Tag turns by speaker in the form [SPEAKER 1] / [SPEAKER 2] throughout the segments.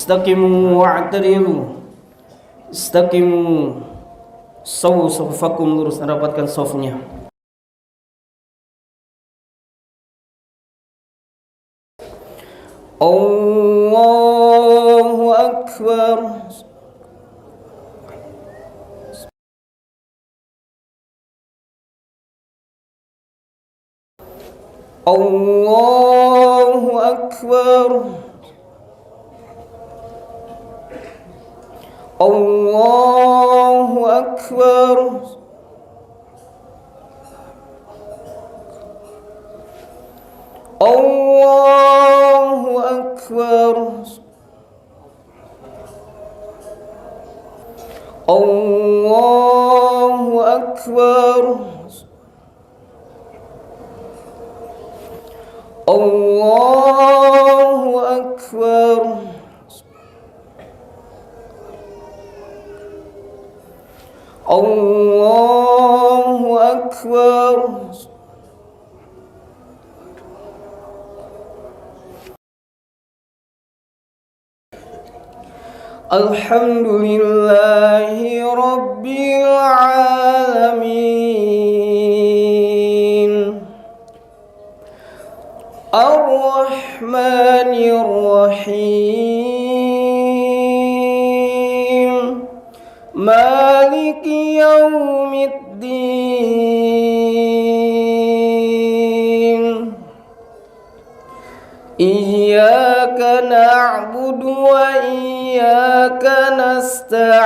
[SPEAKER 1] istaqimu wa'tadilu, istaqimu, sawu sufufakum, lurus dan rapatkan safnya. Allahu Akbar. Allahu Akbar. Allahu Akbar. Allahu Akbar. Allahu Akbar. Allahu Akbar. Allahu Akbar. Alhamdulillahi Rabbil Alamin, Ar-Rahmanir Rahim, Maliki Yaumiddin. Iyyaka na'budu wa iyyaka nasta'in.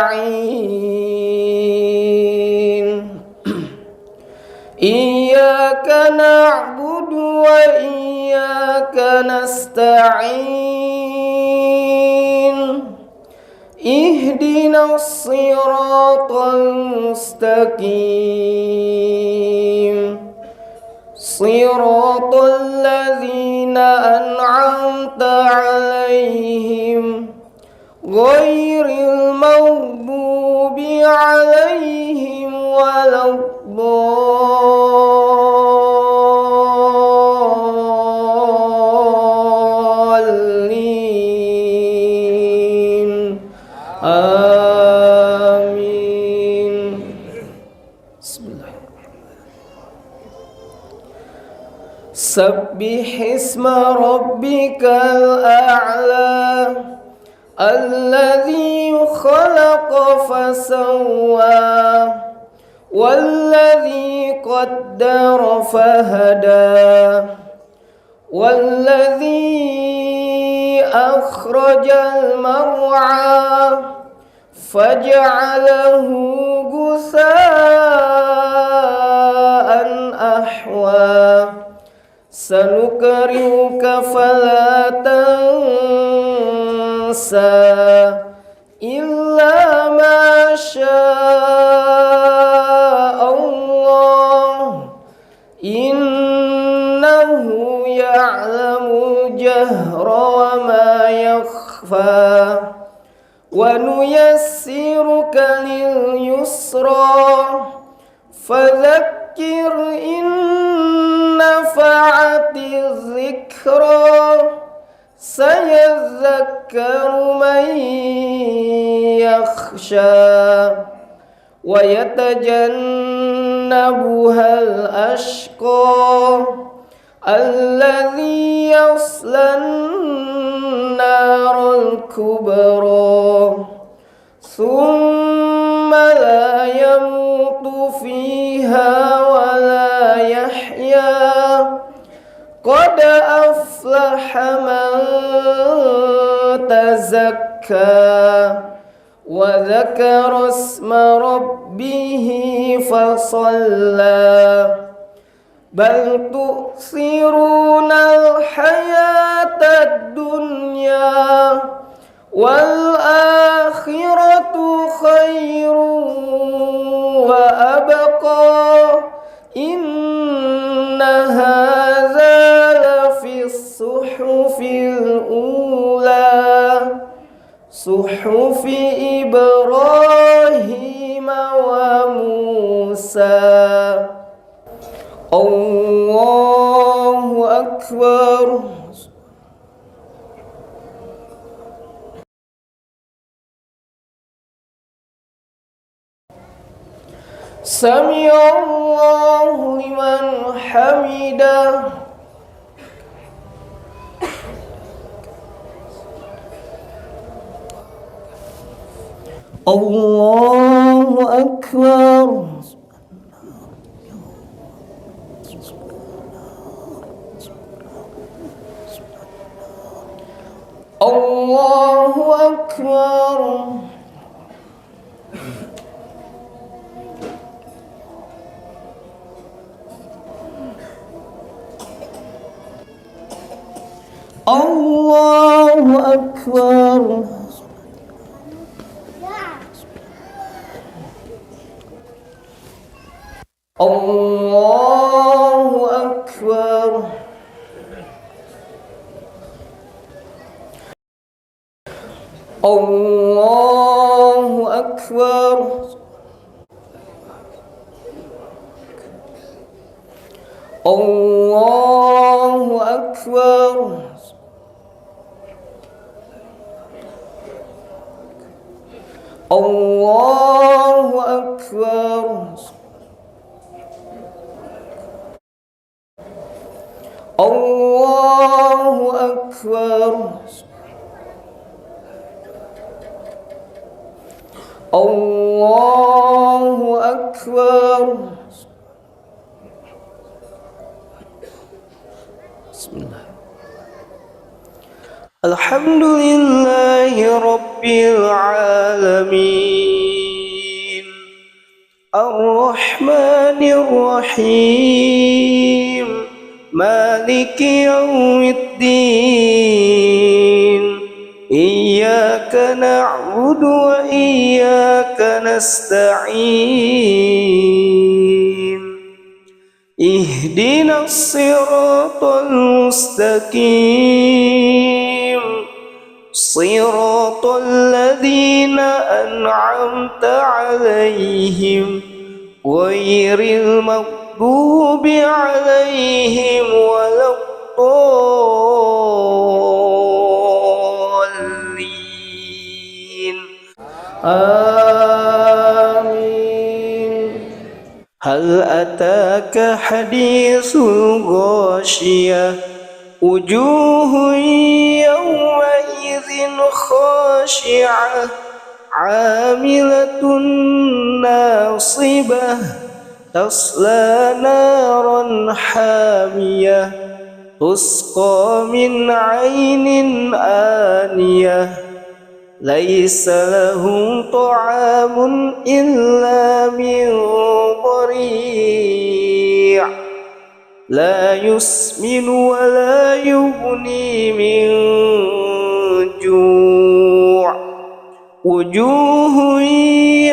[SPEAKER 1] Iyyaka na'budu wa iyyaka nasta'in. Ihdinas siratal mustaqim, siratal ladzina an'amta 'alaihim ghairil maghdubi 'alaihim waladdallin. Amin. Bismillahirrahmanirrahim. Sabbihisma rabbikal a'la, alladzi khalaqa fasawwa, walladzi qaddara fahada, walladzi akhrajal mar'a faj'alahu ghusaa'an ahwa. Sanukri'uka fala tansa illa ma syaa Allah, innahu ya'lamul jahra wa ma yakhfa, wa nuyassiruka lil yusra, fadzakkir in nafa'atiz zikra, sayadzakkaru man yakhsha, wa yatajannabuhal ashqa, alladzi yaslan naral kubra, thumma la yamutu fiha wa la yahya, qad aflaha man tazakka, wa dzakara isma rabbih fasalla. Bal tu'thirunal hayatad dunya wal akhiratu khairun wa abqa, inna hadza lafis suhufil ula, suhufi Ibrahim wa Musa. Allahu Akbar. سمع الله لمن حمده. الله أكبر. الله أكبر. الله أكبر. الله أكبر. الله أكبر. الله أكبر. الله أكبر. الله أكبر. الله أكبر. بسم الله. الحمد لله رب العالمين الرحمن الرحيم مالك يوم الدين إياك نعبد وإياك نستعين اهدنا الصراط المستقيم صراط الذين أنعمت عليهم غير المغضوب عليهم ولا الضالين آمين. هل أتاك حديث الغاشية وجوه يومئذ خاشعة عاملة ناصبة تصلى نارا حامية تسقى من عين آنية ليس لهم طعام إلا من ضريع لا يسمن ولا يغني من جوع وجوه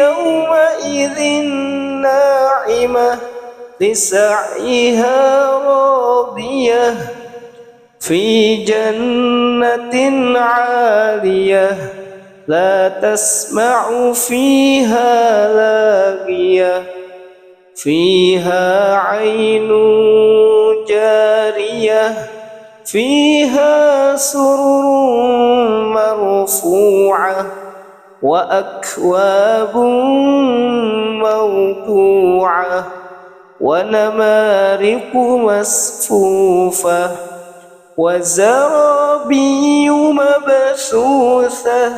[SPEAKER 1] يومئذ ناعمة لسعيها راضية في جنة عالية لا تسمع فيها لاغية فيها عين جارية فيها سرر مرفوعة وأكواب موضوعة ونمارق مصفوفة وزرابي مبثوثة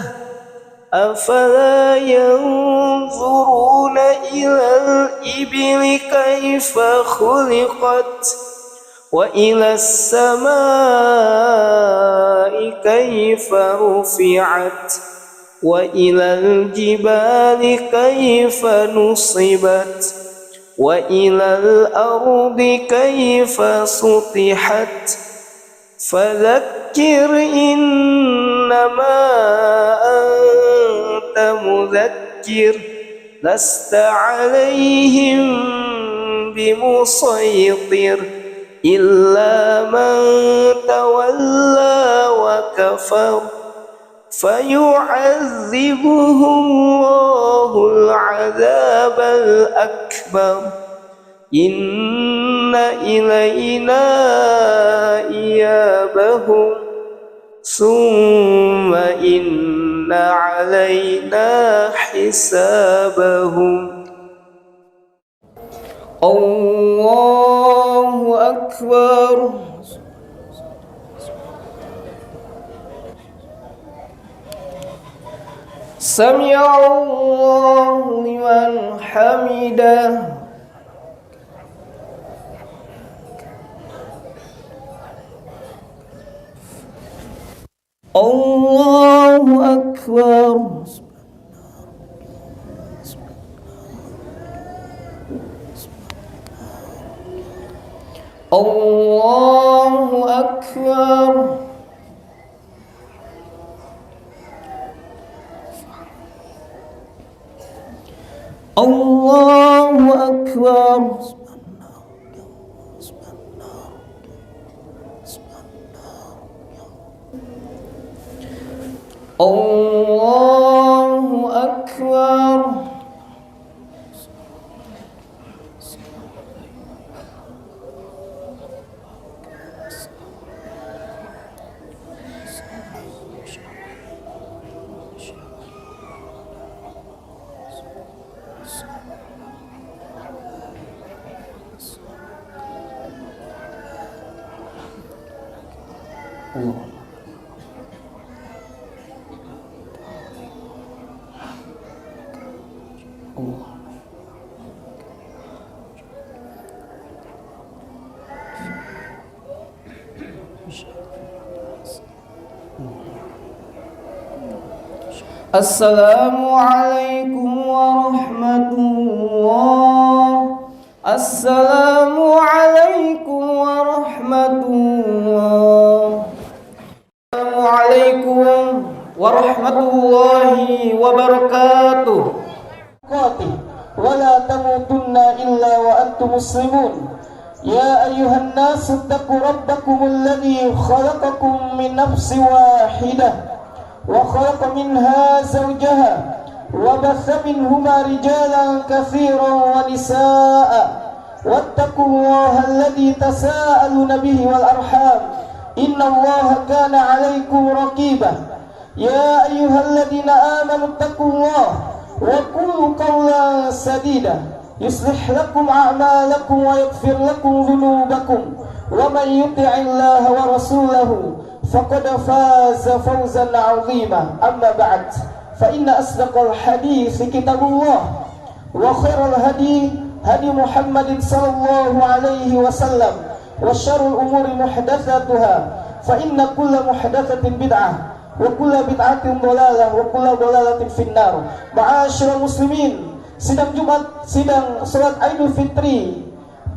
[SPEAKER 1] أفلا ينظرون إلى الإبل كيف خلقت وإلى السماء كيف رفعت وإلى الجبال كيف نصبت وإلى الأرض كيف سطحت فذكر إنما أنت مذكر لست عليهم بمسيطر إلا من تولى وكفر فيعذبه الله العذاب الأكبر إن إلينا إيابهم ثم إن علينا حسابهم. Allahu Akbar. Sami'allahu liman hamidah. Allahu Akbar. Allahu Akbar. Allahu Akbar. Allahu Akbar. Allah. Allah. Assalamualaikum warahmatullah. Assalamualaikum warahmatullah. Assalamualaikum warahmatullahi wabarakatuh.
[SPEAKER 2] ولا تموتن إلا وأنتم مسلمون يا أيها الناس اتقوا ربكم الذي خلقكم من نفس واحدة وخلق منها زوجها وبث منهما رجالا كثيرا ونساء واتقوا الله الذي تساءلون به والأرحام إن الله كان عليكم رقيبا يا أيها الذين آمنوا اتقوا الله وقولوا قولا سديدا يصلح لكم أعمالكم ويغفر لكم ذنوبكم ومن يطع الله ورسوله فقد فاز فوزا عظيما أما بعد فإن أصدق الحديث كتاب الله وخير الهدي هدي محمد صلى الله عليه وسلم وشر الأمور محدثاتها فإن كل محدثة بدعة وكل بدعة ضلالة وكل ضلالة في النار. Ma'asyiral muslimin, sidang Jumat, sidang salat Idul Fitri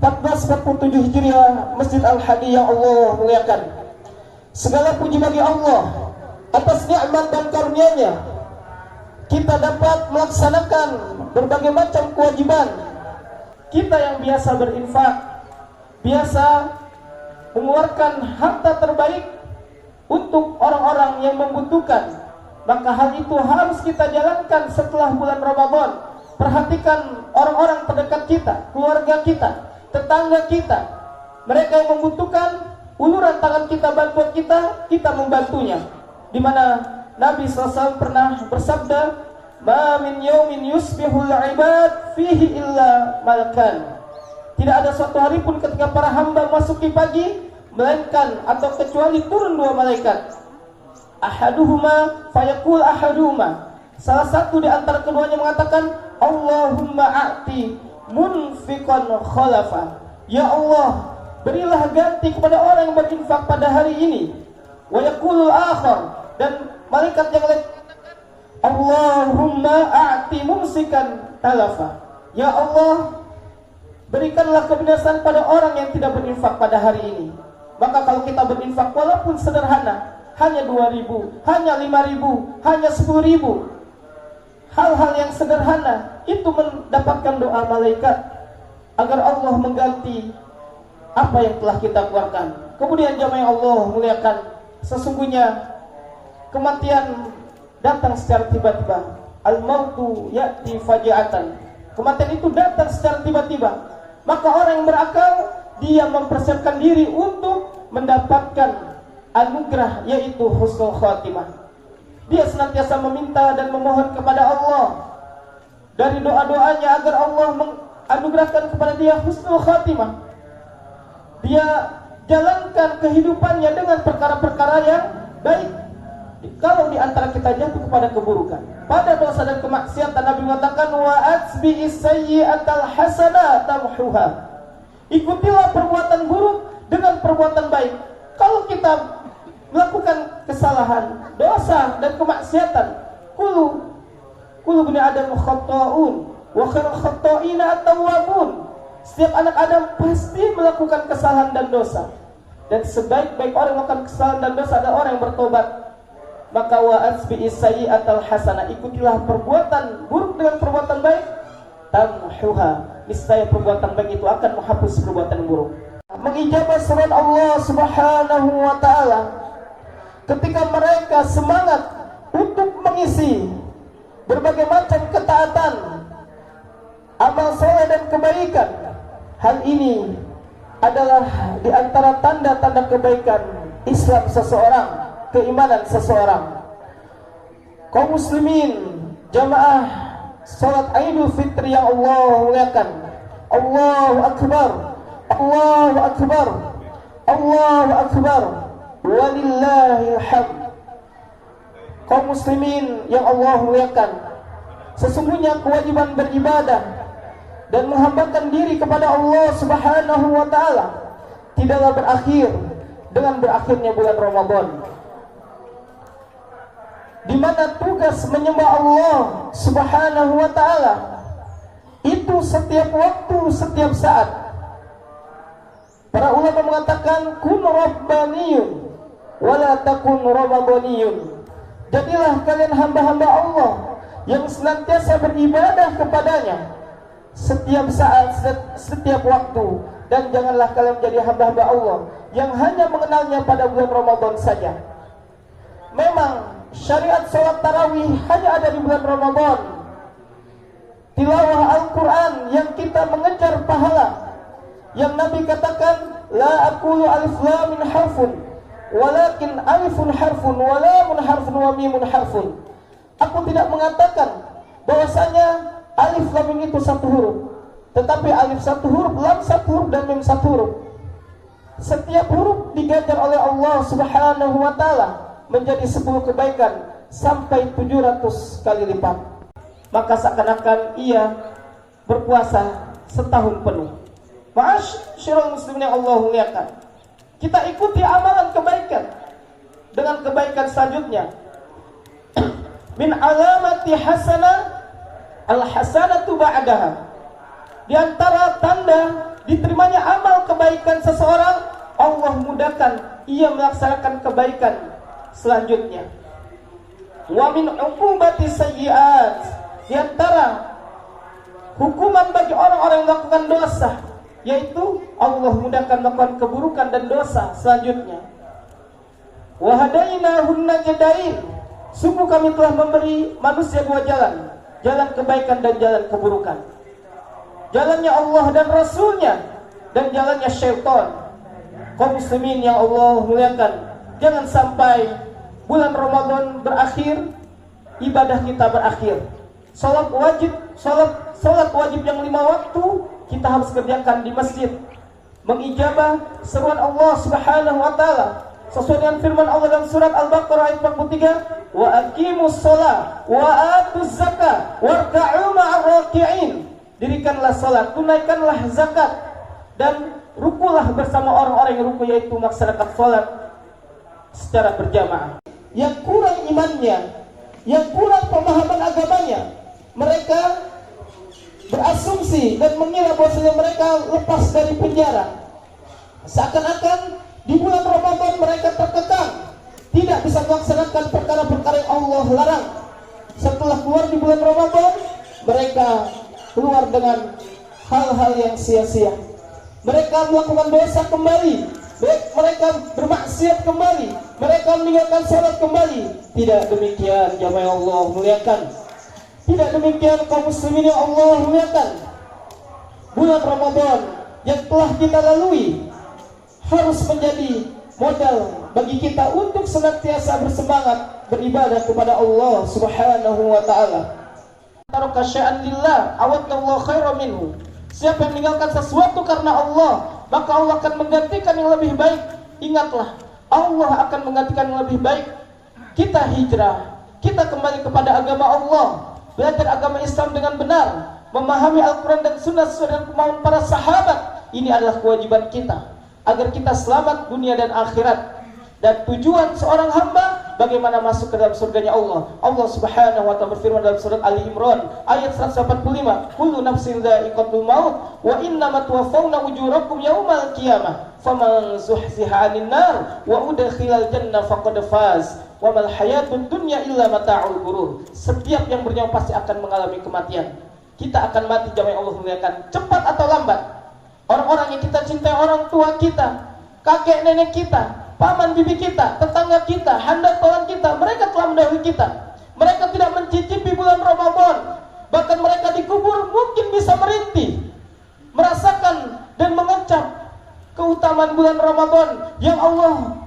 [SPEAKER 2] 1447 Hijriah Masjid Al-Hadi yang Allah muliakan. Segala puji bagi Allah atas nikmat dan karunia-Nya kita dapat melaksanakan berbagai macam kewajiban. Kita yang biasa berinfak, biasa mengeluarkan harta terbaik untuk orang-orang yang membutuhkan, maka hal itu harus kita jalankan setelah bulan Ramadan. Perhatikan orang-orang terdekat kita, keluarga kita, tetangga kita, mereka yang membutuhkan, uluran tangan kita, bantuan kita membantunya. Di mana Nabi SAW pernah bersabda, "Ma min yaumin yusbihul ibad fihi illa malakan." Tidak ada suatu hari pun ketika para hamba masuki pagi melainkan atau kecuali turun dua malaikat. Ahaduhuma fayaqul ahaduhuma. Salah satu di antara keduanya mengatakan, Allahumma a'ti munfiqan khalafa. Ya Allah, berilah ganti kepada orang yang berinfak pada hari ini. Wa yaqulul akhar, dan malaikat yang lain, Allahumma a'ti mumsikan talafa. Ya Allah, berikanlah kebinasaan pada orang yang tidak berinfak pada hari ini. Maka kalau kita berinfak walaupun sederhana, hanya 2.000, hanya 5.000, hanya 10.000, hal-hal yang sederhana itu mendapatkan doa malaikat agar Allah mengganti apa yang telah kita keluarkan. Kemudian jamaah Allah muliakan, sesungguhnya kematian datang secara tiba-tiba. Al-mautu ya'ti faji'atan. Kematian itu datang secara tiba-tiba. Maka orang yang berakal, dia mempersiapkan diri untuk mendapatkan anugerah, yaitu husnul khatimah. Dia senantiasa meminta dan memohon kepada Allah dari doa-doanya anugerahkan kepada dia husnul khatimah. Dia jalankan kehidupannya dengan perkara-perkara yang baik. Kalau di antara kita jatuh kepada keburukan, pada dosa dan kemaksiatan, Nabi mengatakan wa atbi'is sayyi'atal hasanah tamhuha. Ikutilah perbuatan buruk dengan perbuatan baik. Kalau kita melakukan kesalahan, dosa dan kemaksiatan, kullu bani adam khata'un wa khairul khata'ina at-tawwabun. Setiap anak Adam pasti melakukan kesalahan dan dosa, dan sebaik-baik orang yang melakukan kesalahan dan dosa adalah orang yang bertobat. Maka wa asbi'is sayyi'atal hasanah, ikutilah perbuatan buruk dengan perbuatan baik, tamhuha, niscaya perbuatan baik itu akan menghapus perbuatan buruk. Mengijabah seruan Allah Subhanahu wa taala ketika mereka semangat untuk mengisi berbagai macam ketaatan, amal soleh dan kebaikan. Hal ini adalah di antara tanda-tanda kebaikan Islam seseorang, keimanan seseorang. Kaum muslimin, jamaah salat Idul Fitri yang Allah muliakan. Allahu Akbar, Allahu Akbar, Allahu Akbar, walillahil hamd. Kaum muslimin yang Allah muliakan, sesungguhnya kewajiban beribadah dan menghambakan diri kepada Allah Subhanahu wa taala tidaklah berakhir dengan berakhirnya bulan Ramadan, di mana tugas menyembah Allah Subhanahu wa taala itu setiap waktu, setiap saat. Para ulama mengatakan kun rabbaniyun wala takun ramadaniyun. Jadilah kalian hamba-hamba Allah yang senantiasa beribadah kepadanya setiap saat, setiap waktu, dan janganlah kalian menjadi hamba-hamba Allah yang hanya mengenalnya pada bulan Ramadan saja. Memang syariat salat tarawih hanya ada di bulan Ramadan. Tilawah Al-Quran yang kita mengejar pahala, yang Nabi katakan la aqulu alif lam min harfun walakin alifun harfun wa lamun harfun wa mimun harfun. Aku tidak mengatakan bahwasanya alif lam mim itu satu huruf, tetapi alif satu huruf, lam satu huruf, dan mim satu huruf. Setiap huruf diganjar oleh Allah Subhanahu wa taala menjadi 10 kebaikan sampai 700 kali lipat. Maka seakan-akan ia berpuasa setahun penuh. Ma'asyiral muslimin yang Allah muliakan, kita ikuti amalan kebaikan dengan kebaikan selanjutnya. Min alamati hasanah al-hasanatu ba'daha. Di antara tanda diterimanya amal kebaikan seseorang, Allah mudahkan ia melaksanakan kebaikan selanjutnya. Wa min uqubati sayyi'at, di antara hukuman bagi orang-orang yang melakukan dosa, yaitu Allah mudahkan melakukan keburukan dan dosa selanjutnya. Wa hadainahun najdain, sungguh kami telah memberi manusia dua jalan, jalan kebaikan dan jalan keburukan. Jalannya Allah dan Rasulnya, dan jalannya syaitan. Kaum muslimin yang Allah muliakan, jangan sampai bulan Ramadan berakhir, ibadah kita berakhir. Salat wajib yang 5 waktu kita harus kerjakan di masjid, mengijabah seruan Allah Subhanahu wa taala sesuai dengan firman Allah dalam surat Al-Baqarah ayat 43, wa aqimus shalah wa atuz zakah warka'u ma'ar raki'in. Dirikanlah salat, tunaikanlah zakat, dan rukulah bersama orang-orang yang ruku, yaitu melaksanakan salat secara berjamaah. Yang kurang imannya, yang kurang pemahaman agamanya, mereka berasumsi dan mengira bahwasanya mereka lepas dari penjara. Seakan-akan di bulan Ramadan mereka terkekang, tidak bisa melaksanakan perkara-perkara yang Allah larang. Setelah keluar di bulan Ramadan, mereka keluar dengan hal-hal yang sia-sia. Mereka melakukan dosa kembali, mereka bermaksiat kembali, mereka meninggalkan salat kembali. Tidak demikian jamaah yang Allah muliakan. Tidak demikian kaum muslimin yang Allah muliakan. Bulan Ramadan yang telah kita lalui harus menjadi modal bagi kita untuk senantiasa bersemangat beribadah kepada Allah Subhanahu wa taala. Taraka syai'an lillah awadallahu khairan minhu. Siapa yang meninggalkan sesuatu karena Allah, maka Allah akan menggantikan yang lebih baik. Ingatlah, Allah akan menggantikan yang lebih baik. Kita hijrah, kita kembali kepada agama Allah, belajar agama Islam dengan benar, memahami Al-Quran dan Sunnah sesuai dengan kemauan para sahabat. Ini adalah kewajiban kita agar kita selamat dunia dan akhirat. Dan tujuan seorang hamba bagaimana masuk ke dalam surganya Allah. Allah Subhanahu wa ta'ala berfirman dalam surat Ali Imran ayat 145, kullu nafsin dha'iqatul maut wa innama tuwaffawna ujurakum yaumal qiyamah faman zuhziha 'anil nar wa udkhilal jannah faqad faz wa mal hayatud dunya illa mata'ul ghurur. Setiap yang bernyawa pasti akan mengalami kematian. Kita akan mati, jamaah Allah muliakan, cepat atau lambat. Orang-orang yang kita cintai, orang tua kita, kakek nenek kita, paman bibi kita, tetangga kita, handap kita, mereka telah mendahului kita. Mereka tidak mencicipi bulan Ramadan, bahkan mereka dikubur mungkin bisa merintih, merasakan dan mengecap keutamaan bulan Ramadan yang Allah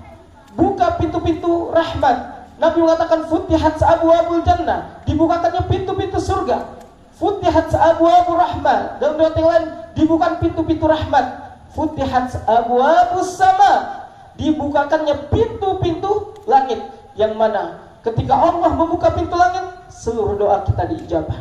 [SPEAKER 2] buka pintu-pintu rahmat. Nabi mengatakan futihat abwaabul jannah, dibukakannya pintu-pintu surga. Futihat abwaabur rahmat, dalam riwayat yang lain dibukakan pintu-pintu rahmat. Futihat abwaabus sama, dibukakannya pintu-pintu langit, yang mana ketika Allah membuka pintu langit, seluruh doa kita diijabah.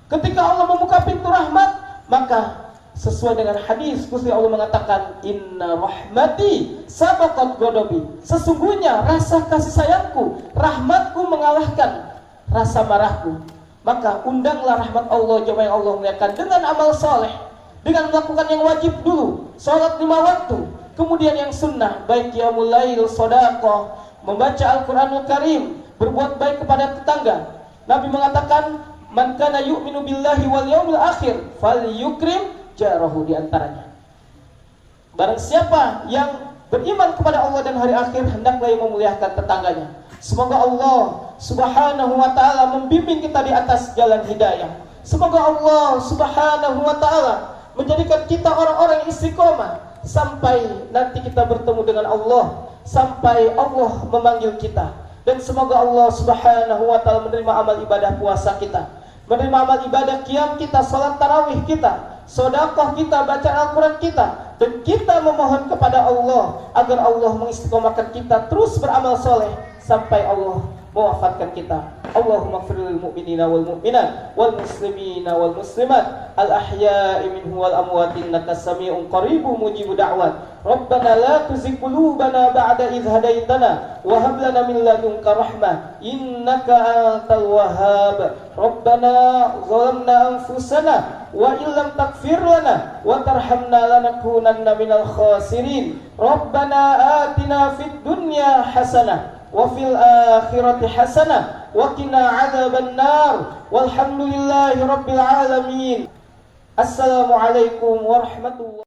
[SPEAKER 2] Ketika Allah membuka pintu rahmat, maka sesuai dengan hadis Gusti Allah mengatakan, inna rahmati sabaqat ghadabi, sesungguhnya rasa kasih sayangku, rahmatku mengalahkan rasa marahku. Maka undanglah rahmat Allah, jemaah Allah muliakan, dengan amal soleh, dengan melakukan yang wajib dulu, sholat 5 waktu, kemudian yang sunnah, baik qiyamul lail, sedekah, membaca Al-Qur'anul Karim, berbuat baik kepada tetangga. Nabi mengatakan, man kana yu'minu billahi wal yaumil akhir falyukrim jarahu, di antaranya, barang siapa yang beriman kepada Allah dan hari akhir, hendaklah ia memuliakan tetangganya. Semoga Allah Subhanahu wa ta'ala membimbing kita di atas jalan hidayah. Semoga Allah Subhanahu wa ta'ala menjadikan kita orang-orang yang istiqomah sampai nanti kita bertemu dengan Allah, sampai Allah memanggil kita. Dan semoga Allah Subhanahu wa ta'ala menerima amal ibadah puasa kita, menerima amal ibadah qiyam kita, salat tarawih kita, sedekah kita, bacaan Al-Quran kita, dan kita memohon kepada Allah agar Allah mengistiqomahkan kita terus beramal soleh sampai Allah mewafatkan kita. Allahumma ighfir lil mu'minina wal mu'minat wal muslimina wal muslimat al ahya'i minhum wal amwat innaka samii'un qaribun mujibud da'wat. Rabbana la tuzigh qulubana ba'da idh hadaitana wa hab lana min ladunka rahmah innaka antal wahhab. Rabbana zalamna anfusana wa illam taghfir lana wa tarhamna lanakunanna minal khasirin. Rabbana atina fid dunya hasanah wa fil akhirati hasanah wa qina adzaban nar walhamdulillahi rabbil alamin. Assalamualaikum warahmatullahi